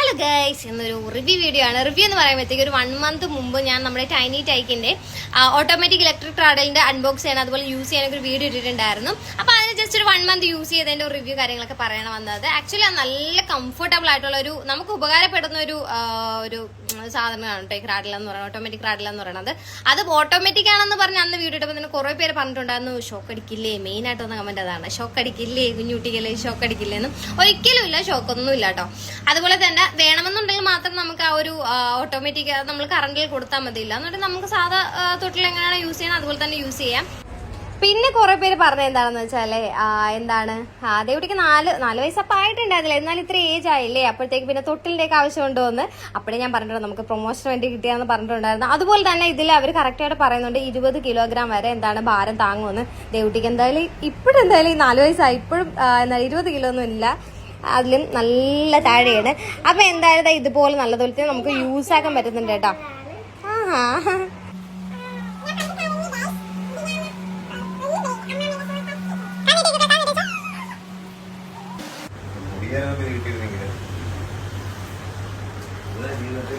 Hello guys, എന്നൊരു review video ആണ്. Review എന്ന് പറയുമ്പോഴത്തേക്ക് ഒരു 1 month മുമ്പ് ഞാൻ നമ്മുടെ ടൈനി ടൈക്കിന്റെ ഓട്ടോമാറ്റിക് ഇലക്ട്രിക് ട്രാഡലിന്റെ അൺബോക്സ് ചെയ്യാൻ അതുപോലെ യൂസ് ചെയ്യാനൊക്കെ ഒരു വീഡിയോ ഇട്ടിട്ടുണ്ടായിരുന്നു. അപ്പൊ അതിന് ജസ്റ്റ് ഒരു 1 month യൂസ് ചെയ്തതിന്റെ ഒരു റിവ്യൂ കാര്യങ്ങളൊക്കെ പറയണം വന്നത്. ആക്ച്വലി നല്ല കംഫർട്ടബിൾ ആയിട്ടുള്ള ഒരു നമുക്ക് ഉപകാരപ്പെടുന്ന ഒരു സാധനമാണ് കേട്ടോ ഈ ക്രാഡിൽ എന്ന് പറയുന്നത്, ഓട്ടോമാറ്റിക് ക്രാഡിൽ എന്ന് പറയുന്നത്. അത് ഓട്ടോമാറ്റിക് ആണെന്ന് പറഞ്ഞ് അന്ന് വീഡിയോ ഇട്ടപ്പോൾ തന്നെ കുറെ പേര് പറഞ്ഞിട്ടുണ്ടായിരുന്നു ഷോക്ക് അടിക്കില്ലേ, മെയിൻ ആയിട്ട് വന്ന കമന്റ് അതാണ്, ഷോക്ക് അടിക്കില്ലേ കുഞ്ഞുട്ടിക്കല്ലേ, ഷോക്ക് അടിക്കില്ലേന്നും. ഒരിക്കലും ഇല്ല, ഷോക്കൊന്നും ഇല്ല കേട്ടോ. അതുപോലെ തന്നെ വേണമെന്നുണ്ടെങ്കിൽ മാത്രം നമുക്ക് ആ ഒരു ഓട്ടോമാറ്റിക് നമ്മൾ കറണ്ടിൽ കൊടുത്താൽ മതിയില്ല എന്നിട്ട് നമുക്ക് സാധാ തൊട്ടിൽ എങ്ങനെയാണ് യൂസ് ചെയ്യുന്നത് അതുപോലെ തന്നെ യൂസ് ചെയ്യാം. പിന്നെ കുറെ പേര് പറഞ്ഞത് എന്താണെന്ന് വെച്ചാല് എന്താണ് ദേവുട്ടിക്ക് 4 വയസ്സപ്പം ആയിട്ടുണ്ടായിരുന്നില്ല, എന്നാൽ ഇത്ര ഏജ് ആയില്ലേ, അപ്പോഴത്തേക്ക് പിന്നെ തൊട്ടിലിന്റെ ഒക്കെ ആവശ്യം ഉണ്ടോ എന്ന് അപ്പോഴേ ഞാൻ പറഞ്ഞിട്ടുണ്ട്, നമുക്ക് പ്രൊമോഷന് വേണ്ടി കിട്ടിയാന്ന് പറഞ്ഞിട്ടുണ്ടായിരുന്നു. അതുപോലെ തന്നെ ഇതിൽ അവർ കറക്റ്റായിട്ട് പറയുന്നുണ്ട് 20 കിലോഗ്രാം വരെ എന്താണ് ഭാരം താങ്ങുമെന്ന്. ദേവുട്ടിക്ക് എന്തായാലും ഇപ്പോഴെന്തായാലും 4 വയസ്സായി, ഇപ്പോഴും 20 കിലോ ഒന്നും ഇല്ല, അതിലും നല്ല താഴെയാണ്. അപ്പൊ എന്തായാലും ഇതുപോലെ നല്ലതുപോലെ നമുക്ക് യൂസ് ആക്കാൻ പറ്റുന്നുണ്ട് കേട്ടോ. ജീവിതത്തിൽ